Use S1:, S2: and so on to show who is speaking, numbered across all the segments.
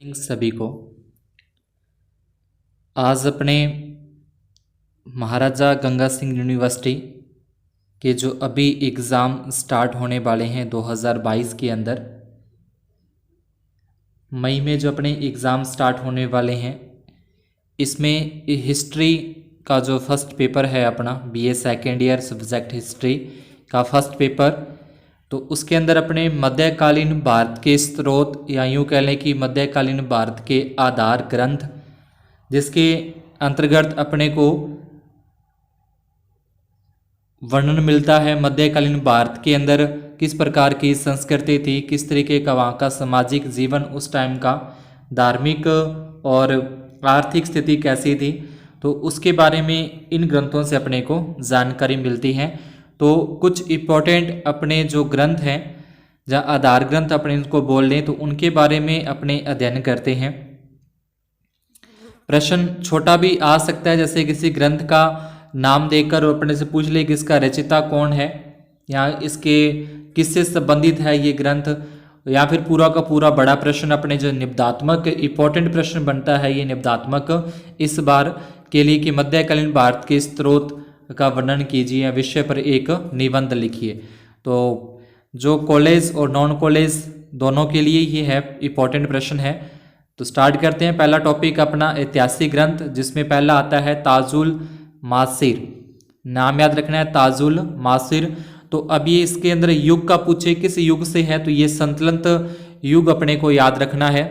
S1: सभी को आज अपने महाराजा गंगा सिंह यूनिवर्सिटी के जो अभी एग्ज़ाम स्टार्ट होने वाले हैं 2022 के अंदर मई में जो अपने एग्ज़ाम स्टार्ट होने वाले हैं, इसमें हिस्ट्री का जो फर्स्ट पेपर है अपना BA second year subject history का फर्स्ट पेपर, तो उसके अंदर अपने मध्यकालीन भारत के स्रोत या यूँ कह लें कि मध्यकालीन भारत के आधार ग्रंथ, जिसके अंतर्गत अपने को वर्णन मिलता है मध्यकालीन भारत के अंदर किस प्रकार की संस्कृति थी, किस तरीके का वहाँ का सामाजिक जीवन उस टाइम का, धार्मिक और आर्थिक स्थिति कैसी थी, तो उसके बारे में इन ग्रंथों से अपने को जानकारी मिलती है। तो कुछ इम्पोर्टेंट अपने जो ग्रंथ हैं या आधार ग्रंथ अपने इनको बोल लें तो उनके बारे में अपने अध्ययन करते हैं। प्रश्न छोटा भी आ सकता है, जैसे किसी ग्रंथ का नाम देकर अपने से पूछ ले कि इसका रचयिता कौन है या इसके किससे संबंधित है ये ग्रंथ, या फिर पूरा का पूरा बड़ा प्रश्न अपने जो निबंधात्मक इम्पोर्टेंट प्रश्न बनता है ये निबंधात्मक इस बार के लिए कि मध्यकालीन भारत के स्रोत का वर्णन कीजिए या विषय पर एक निबंध लिखिए। तो जो कॉलेज और नॉन कॉलेज दोनों के लिए ये है इम्पोर्टेंट प्रश्न है। तो स्टार्ट करते हैं। पहला टॉपिक अपना ऐतिहासिक ग्रंथ, जिसमें पहला आता है ताजुल मासिर। नाम याद रखना है ताजुल मासिर। तो अभी इसके अंदर युग का पूछे किस युग से है, तो ये संतुलित युग अपने को याद रखना है।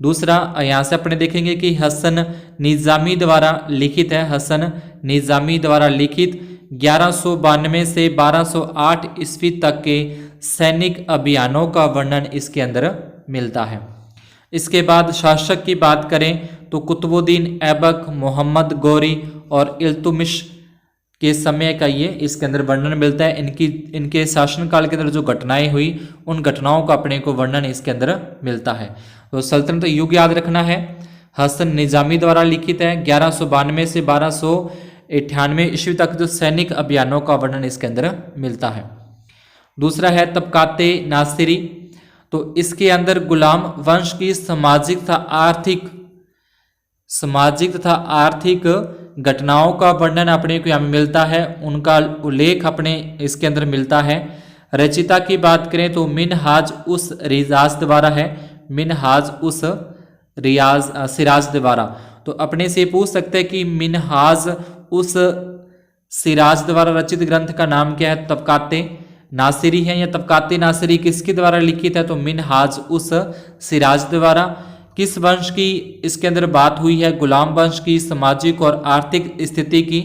S1: दूसरा यहाँ से अपने देखेंगे कि हसन निजामी द्वारा लिखित है। हसन निजामी द्वारा लिखित 1192 से 1208 ईस्वी तक के सैनिक अभियानों का वर्णन इसके अंदर मिलता है। इसके बाद शासक की बात करें तो कुतुबुद्दीन ऐबक, मोहम्मद गौरी और इल्तुतमिश के समय का ये इसके अंदर वर्णन मिलता है। इनके शासनकाल के अंदर जो घटनाएं हुई उन घटनाओं का अपने को वर्णन इसके अंदर मिलता है। तो सल्तनत युग याद रखना है। हसन निजामी द्वारा लिखित है। 1192 से 1298 ईस्वी तक जो सैनिक अभियानों का वर्णन इसके अंदर मिलता है। दूसरा है तबकाते नासिरी। तो इसके अंदर गुलाम वंश की सामाजिक तथा आर्थिक घटनाओं का वर्णन अपने को यहाँ मिलता है, उनका उल्लेख अपने इसके अंदर मिलता है। रचयिता की बात करें तो मिनहाज उस रियाज द्वारा है। मिनहाज उस सिराज द्वारा। तो अपने से पूछ सकते हैं कि मिनहाज उस सिराज द्वारा रचित ग्रंथ का नाम क्या है? तबकाते नासिरी है। या तबकाते नासिरी किसके द्वारा लिखित है? तो मिनहाज उस सिराज द्वारा। किस वंश की इसके अंदर बात हुई है? गुलाम वंश की सामाजिक और आर्थिक स्थिति की।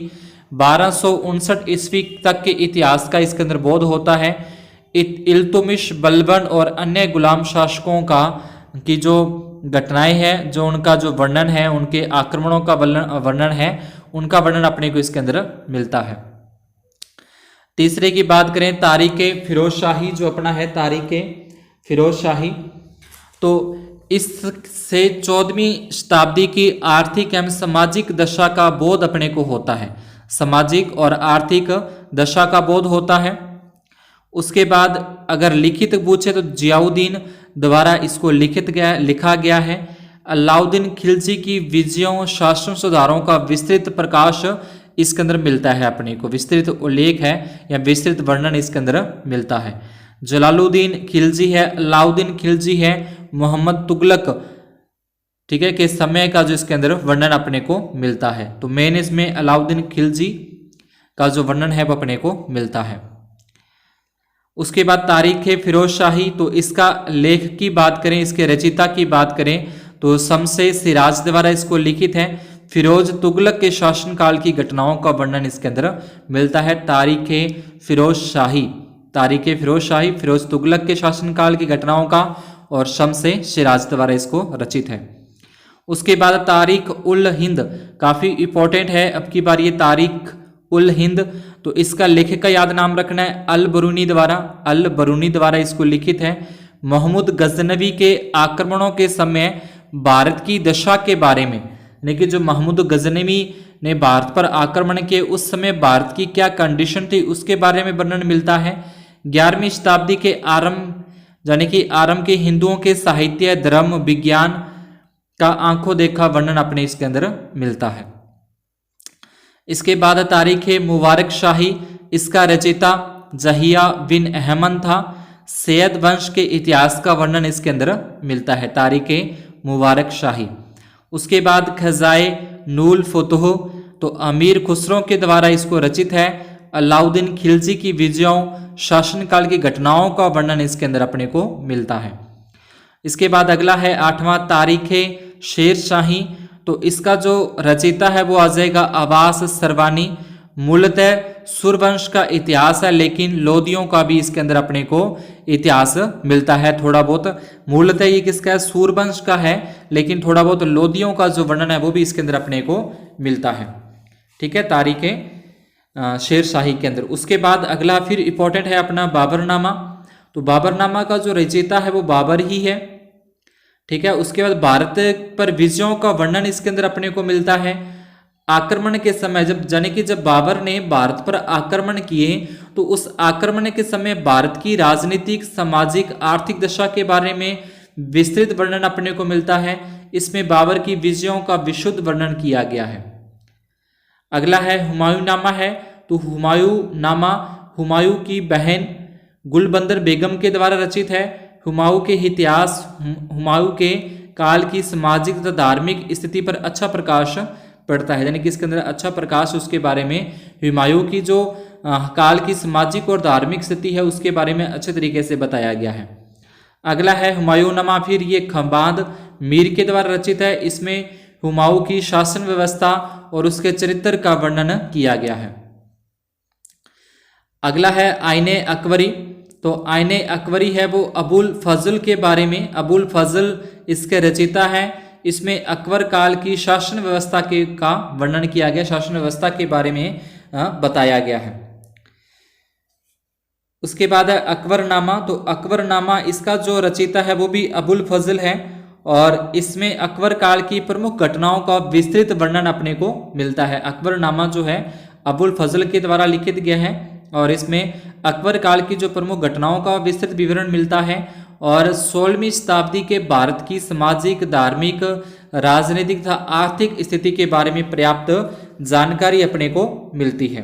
S1: 1259 ईस्वी तक के इतिहास का इसके अंदर बोध होता है। इल्तुतमिश, बलबन और अन्य गुलाम शासकों की जो घटनाएं हैं, जो उनका जो वर्णन है, उनके आक्रमणों का वर्णन है, उनका वर्णन अपने को इसके अंदर मिलता है। तीसरे की बात करें तारीखे फिरोज शाही, जो अपना है तारीखे फिरोज शाही, तो इससे 14वीं शताब्दी की आर्थिक एवं सामाजिक दशा का बोध अपने को होता है। सामाजिक और आर्थिक दशा का बोध होता है। उसके बाद अगर लिखित पूछे तो जियाउद्दीन द्वारा इसको लिखा गया है। अलाउद्दीन खिलजी की विजयों, शासन सुधारों का विस्तृत प्रकाश इसके अंदर मिलता है। अपने को विस्तृत उल्लेख है या विस्तृत वर्णन इसके अंदर मिलता है। जलालुद्दीन खिलजी है, अलाउद्दीन खिलजी है, मोहम्मद तुगलक, ठीक है, के समय का जो इसके अंदर वर्णन अपने को मिलता है। तो मेन इसमें अलाउद्दीन खिलजी का जो वर्णन है वो अपने को मिलता है। उसके बाद तारीख है फिरोज शाही। तो इसका लेख की बात करें, इसके रचयिता की बात करें तो शमसे सिराज द्वारा इसको लिखित है। फिरोज तुगलक के शासनकाल की घटनाओं का वर्णन इसके अंदर मिलता है। तारीख फिरोज शाही, तारीख फिरोज शाही फिरोज तुगलक के शासनकाल की घटनाओं का और शमसे सिराज द्वारा इसको रचित है। उसके बाद तारीख उल हिंद काफ़ी इंपॉर्टेंट है। अब की बार ये तारीख उल हिंद, तो इसका लेखक का याद नाम रखना है अल बरूनी द्वारा। अल बरूनी द्वारा इसको लिखित है। महमूद गजनवी के आक्रमणों के समय भारत की दशा के बारे में, यानी कि जो महमूद गजनवी ने भारत पर आक्रमण किए उस समय भारत की क्या कंडीशन थी उसके बारे में वर्णन मिलता है। 11वीं शताब्दी के आरंभ यानी कि आरंभ के हिंदुओं के साहित्य, धर्म, विज्ञान का आंखों देखा वर्णन अपने इसके अंदर मिलता है। इसके बाद तारीख है मुबारक शाही, इसका रचयिता जहिया बिन अहमद था। सैयद वंश के इतिहास का वर्णन इसके अंदर मिलता है, तारीख मुबारक शाही। उसके बाद खजाए नूल फतह, तो अमीर खुसरो के द्वारा इसको रचित है। अलाउद्दीन खिलजी की विजयों शासनकाल की घटनाओं का वर्णन इसके अंदर अपने को मिलता है। इसके बाद अगला है 8वां तारीख शेर शाही, तो इसका जो रचयिता है वो आ जाएगा अब्बास सरवानी। मूलतः सूरवंश का इतिहास है, लेकिन लोदियों का भी इसके अंदर अपने को इतिहास मिलता है थोड़ा बहुत। मूलतः ये किसका है, सूरवंश का है, लेकिन थोड़ा बहुत लोदियों का जो वर्णन है वो भी इसके अंदर अपने को मिलता है। ठीक है, तारीख शेर शाही के अंदर। उसके बाद अगला फिर इंपॉर्टेंट है अपना बाबरनामा, तो बाबरनामा का जो रचयिता है वो बाबर ही है। ठीक है, उसके बाद भारत पर विजयों का वर्णन इसके अंदर अपने को मिलता है। आक्रमण के समय जब बाबर ने भारत पर आक्रमण किए, तो उस आक्रमण के समय भारत की राजनीतिक, सामाजिक, आर्थिक दशा के बारे में विस्तृत वर्णन अपने को मिलता है। इसमें बाबर की विजयों का विशुद्ध वर्णन किया गया है। अगला है हुमायूं नामा है, तो हुमायूं नामा हुमायूं की बहन गुलबंदर बेगम के द्वारा रचित है। हुमायूं के इतिहास, हुमायूं के काल की सामाजिक तथा धार्मिक स्थिति पर अच्छा प्रकाश पड़ता है, यानी कि इसके अंदर अच्छा प्रकाश उसके बारे में, हुमायूं की जो काल की सामाजिक और धार्मिक स्थिति है उसके बारे में अच्छे तरीके से बताया गया है। अगला है हुमायूंनामा, फिर ये खंबाद मीर के द्वारा रचित है। इसमें हुमायूं की शासन व्यवस्था और उसके चरित्र का वर्णन किया गया है। अगला है आईने अकबरी, तो आईने अकबरी है वो अबुल फजल के बारे में, अबुल फजल इसके रचयिता है। इसमें अकबर काल की शासन व्यवस्था का वर्णन किया गया, शासन व्यवस्था के बारे में बताया गया है। उसके बाद है अकबरनामा, तो अकबरनामा इसका जो रचयिता है वो भी अबुल फजल है, और इसमें अकबर काल की प्रमुख घटनाओं का विस्तृत वर्णन अपने को मिलता है। अकबरनामा जो है अबुल फजल के द्वारा लिखित गया है, और इसमें अकबर काल की जो प्रमुख घटनाओं का विस्तृत विवरण मिलता है, और 16वीं शताब्दी के भारत की सामाजिक, धार्मिक, राजनीतिक तथा आर्थिक स्थिति के बारे में पर्याप्त जानकारी अपने को मिलती है।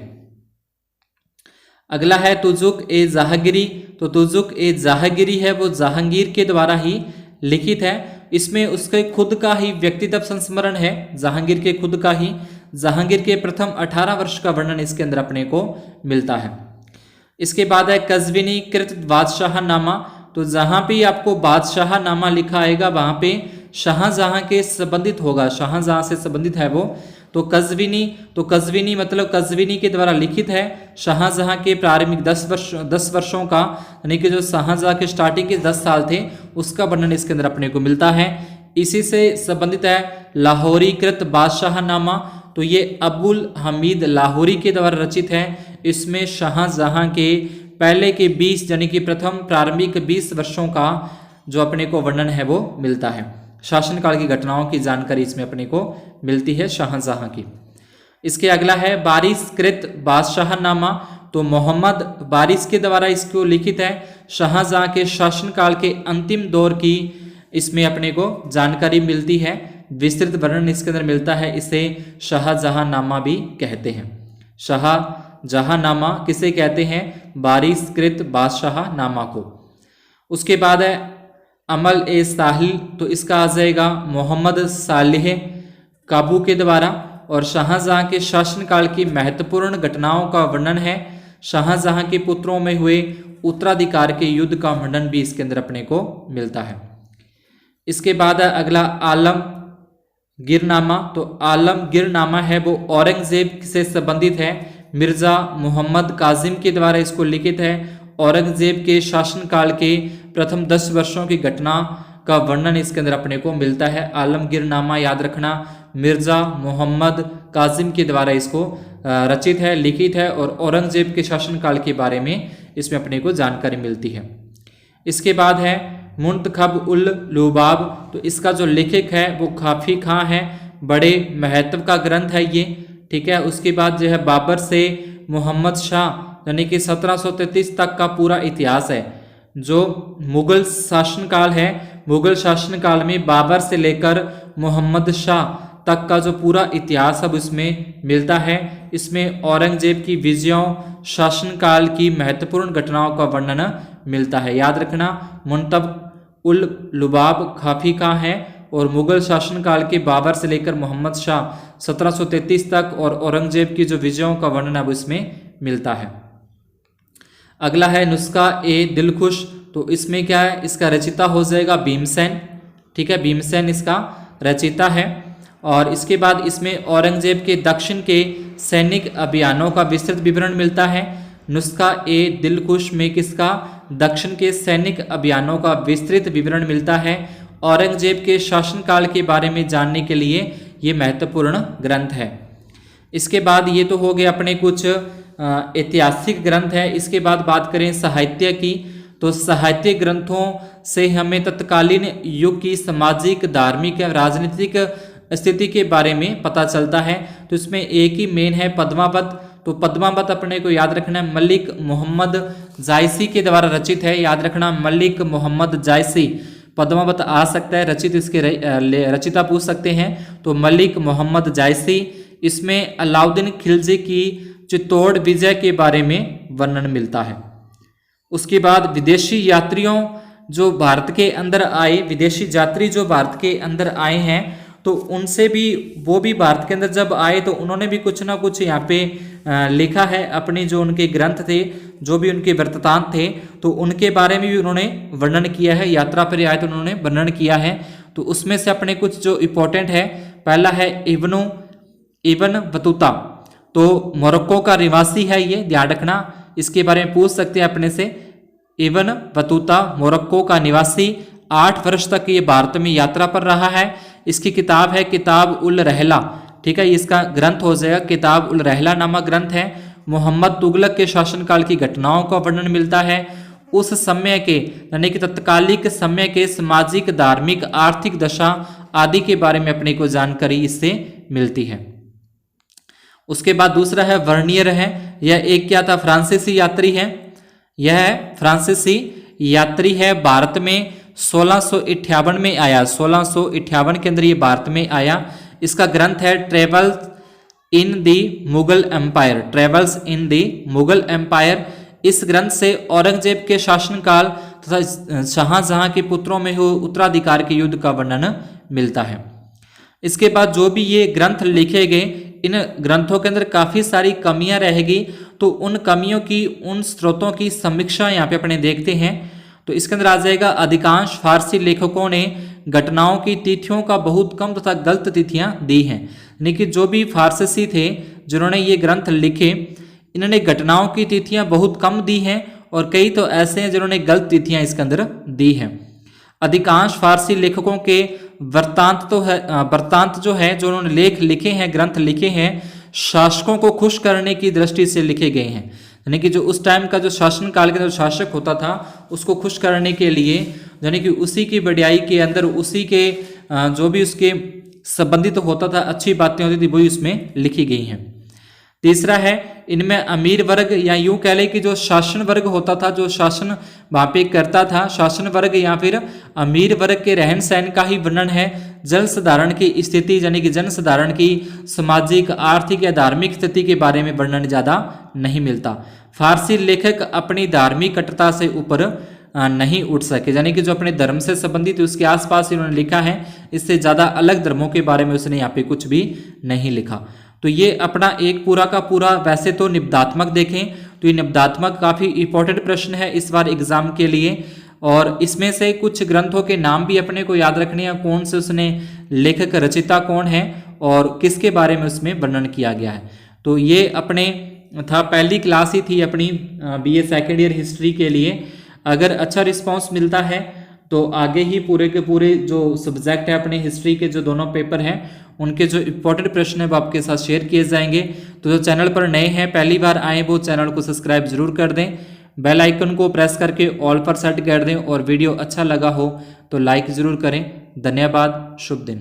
S1: अगला है तुजुक ए जहांगीरी, तो तुजुक ए जहांगीरी है वो जहांगीर के द्वारा ही लिखित है। इसमें उसके खुद का ही व्यक्तित्व संस्मरण है, जहांगीर के खुद का ही। जहांगीर के प्रथम 18 वर्ष का वर्णन इसके अंदर अपने को मिलता है। इसके बाद है कज़विनी कृत बादशाहनामा, तो जहां पे आपको बादशाहनामा लिखा आएगा वहां पे शाहजहां के संबंधित होगा, शाहजहां से संबंधित है वो। तो कज़विनी मतलब कज़विनी के द्वारा लिखित है। शाहजहां के प्रारंभिक 10 वर्षों का, यानी कि जो शाहजहां के स्टार्टिंग के 10 साल थे उसका वर्णन इसके अंदर अपने को मिलता है। इसी से संबंधित है लाहौरी कृत बादशाहनामा, तो ये अबुल हमीद लाहौरी के द्वारा रचित है। इसमें शाहजहां के पहले के 20 यानी कि प्रथम प्रारंभिक 20 वर्षों का जो अपने को वर्णन है वो मिलता है। शासनकाल की घटनाओं की जानकारी इसमें अपने को मिलती है शाहजहां की। इसके अगला है बारिश कृत बादशाहनामा, तो मोहम्मद बारिश के द्वारा इसको लिखित है। शाहजहां के शासनकाल के अंतिम दौर की इसमें अपने को जानकारी मिलती है, विस्तृत वर्णन इसके अंदर मिलता है। इसे शाहजहांनामा भी कहते हैं। शाहजहांनामा किसे कहते हैं? बारिश कृत बादशाहनामा को। उसके बाद है अमल ए साहिल, तो इसका आ जाएगा मोहम्मद सालेह काबू के द्वारा, और शाहजहां के शासनकाल की महत्वपूर्ण घटनाओं का वर्णन है। शाहजहां के पुत्रों में हुए उत्तराधिकार के युद्ध का वर्णन भी इसके अंदर अपने को मिलता है। इसके बाद अगला आलमगीरनामा, तो आलमगीरनामा है वो औरंगजेब से संबंधित है। मिर्जा मोहम्मद काजिम के द्वारा इसको लिखित है। औरंगजेब के शासनकाल के प्रथम 10 वर्षों की घटना का वर्णन इसके अंदर अपने को मिलता है। आलमगीरनामा याद रखना मिर्जा मोहम्मद काजिम के द्वारा इसको रचित है, लिखित है, और औरंगजेब के शासनकाल के बारे में इसमें अपने को जानकारी मिलती है। इसके बाद है मुंतखब उल लुबाब, तो इसका जो लेखक है वो काफी खां है, बड़े महत्व का ग्रंथ है ये, ठीक है। उसके बाद जो है बाबर से मोहम्मद शाह यानी कि 1733 तक का पूरा इतिहास है। जो मुगल शासनकाल है, मुगल शासनकाल में बाबर से लेकर मोहम्मद शाह तक का जो पूरा इतिहास अब इसमें मिलता है। इसमें औरंगजेब की विजयों, शासनकाल की महत्वपूर्ण घटनाओं का वर्णन मिलता है। याद रखना, मुंतब उल लुबाब काफी कहाँ है, और मुगल शासनकाल के बाबर से लेकर मोहम्मद शाह 1733 तक और औरंगजेब की जो विजयों का वर्णन अब इसमें मिलता है। अगला है नुस्खा ए दिलखुश। तो इसमें क्या है, इसका रचिता हो जाएगा भीमसेन। ठीक है, भीमसेन इसका रचिता है। और इसके बाद इसमें औरंगजेब के दक्षिण के सैनिक अभियानों का विस्तृत विवरण मिलता है। नुस्खा ए दिलखुश में किसका, दक्षिण के सैनिक अभियानों का विस्तृत विवरण मिलता है। औरंगजेब के शासनकाल के बारे में जानने के लिए ये महत्वपूर्ण ग्रंथ है। इसके बाद ये तो हो गए अपने कुछ ऐतिहासिक ग्रंथ है। इसके बाद बात करें साहित्य की, तो साहित्य ग्रंथों से हमें तत्कालीन युग की सामाजिक, धार्मिक या राजनीतिक स्थिति के बारे में पता चलता है। तो इसमें एक ही मेन है पद्मावत। तो पद्मावत अपने को याद रखना है, मलिक मोहम्मद जायसी के द्वारा रचित है। याद रखना, मलिक मोहम्मद जायसी। पद्मावत आ सकता है, रचित इसके रचिता पूछ सकते हैं, तो मलिक मोहम्मद जायसी। इसमें अलाउद्दीन खिलजी की चित्तौड़ विजय के बारे में वर्णन मिलता है। उसके बाद विदेशी यात्रियों जो भारत के अंदर आए, विदेशी यात्री जो भारत के अंदर आए हैं, तो उनसे भी, वो भी भारत के अंदर जब आए तो उन्होंने भी कुछ ना कुछ यहाँ पे लिखा है। अपने जो उनके ग्रंथ थे, जो भी उनके वृत्तांत थे, तो उनके बारे में भी उन्होंने वर्णन किया है। यात्रा पर आए तो उन्होंने वर्णन किया है। तो उसमें से अपने कुछ जो इम्पोर्टेंट है, पहला है इब्न बतूता। तो मोरक्को का निवासी है ये, ध्यान रखना, इसके बारे में पूछ सकते हैं अपने से। इब्न बतूता मोरक्को का निवासी, 8 वर्ष तक ये भारत में यात्रा पर रहा है। इसकी किताब है किताब उल रहला। ठीक है, इसका ग्रंथ हो जाएगा किताब उल रहला नामक ग्रंथ है। मोहम्मद तुगलक के शासनकाल की घटनाओं का वर्णन मिलता है। उस समय के, यानी कि तत्कालिक समय के सामाजिक, धार्मिक, आर्थिक दशा आदि के बारे में अपने को जानकारी इससे मिलती है। उसके बाद दूसरा है वर्नियर है। यह एक क्या था, फ्रांसीसी यात्री है। यह फ्रांसीसी यात्री है, भारत में 1658 में आया। 1658 के अंदर ये भारत में आया। इसका ग्रंथ है travels in the Mughal empire. Travels in the Mughal empire. इस ग्रंथ से औरंगजेब के शासनकाल तथा शाहजहां के पुत्रों में हुए उत्तराधिकार के युद्ध का वर्णन मिलता है। इसके बाद जो भी ये ग्रंथ लिखे गए, इन ग्रंथों के अंदर काफ़ी सारी कमियां रहेगी, तो उन कमियों की, उन स्रोतों की समीक्षा यहाँ पे अपने देखते हैं। तो इसके अंदर आ जाएगा, अधिकांश फारसी लेखकों ने घटनाओं की तिथियों का बहुत कम तथा गलत तिथियां दी हैं। यानी कि जो भी फारसी थे जिन्होंने ये ग्रंथ लिखे, इन्होंने घटनाओं की तिथियां बहुत कम दी हैं, और कई तो ऐसे हैं जिन्होंने गलत तिथियां इसके अंदर दी हैं। अधिकांश फारसी लेखकों के वृत्तांत जो है, जो उन्होंने लेख लिखे हैं, ग्रंथ लिखे हैं, शासकों को खुश करने की दृष्टि से लिखे गए हैं। यानी कि जो उस टाइम का जो शासन काल के जो शासक होता था, उसको खुश करने के लिए, यानी कि उसी की बढ़ियाई के अंदर, उसी के जो भी उसके संबंधित होता था, अच्छी बातें होती थी, वही उसमें लिखी गई हैं। तीसरा है, इनमें अमीर वर्ग, या यूं कह लें कि जो शासन वर्ग होता था, जो शासन वहाँ पे करता था, शासन वर्ग या फिर अमीर वर्ग के रहन सहन का ही वर्णन है। जनसाधारण की स्थिति, यानी कि जनसाधारण की सामाजिक, आर्थिक या धार्मिक स्थिति के बारे में वर्णन ज़्यादा नहीं मिलता। फारसी लेखक अपनी धार्मिक कट्टरता से ऊपर नहीं उठ सके, यानी कि जो अपने धर्म से संबंधित उसके आसपास इन्होंने लिखा है, इससे ज़्यादा अलग धर्मों के बारे में उसने यहाँ पे कुछ भी नहीं लिखा। तो ये अपना एक पूरा का पूरा, वैसे तो निबंधात्मक देखें तो ये निबंधात्मक काफ़ी इंपॉर्टेंट प्रश्न है इस बार एग्जाम के लिए, और इसमें से कुछ ग्रंथों के नाम भी अपने को याद रखने हैं, कौन से उसने लेखक, रचिता कौन है और किसके बारे में उसमें वर्णन किया गया है। तो ये अपने था, पहली क्लास ही थी अपनी BA सेकेंड ईयर हिस्ट्री के लिए। अगर अच्छा रिस्पांस मिलता है तो आगे ही पूरे के पूरे जो सब्जेक्ट है अपने हिस्ट्री के जो दोनों पेपर हैं, उनके जो इंपॉर्टेंट प्रश्न है वो आपके साथ शेयर किए जाएंगे। तो जो चैनल पर नए हैं, पहली बार आए, वो चैनल को सब्सक्राइब जरूर कर दें, बेल आइकन को प्रेस करके ऑल पर सेट कर दें, और वीडियो अच्छा लगा हो तो लाइक ज़रूर करें। धन्यवाद, शुभ दिन।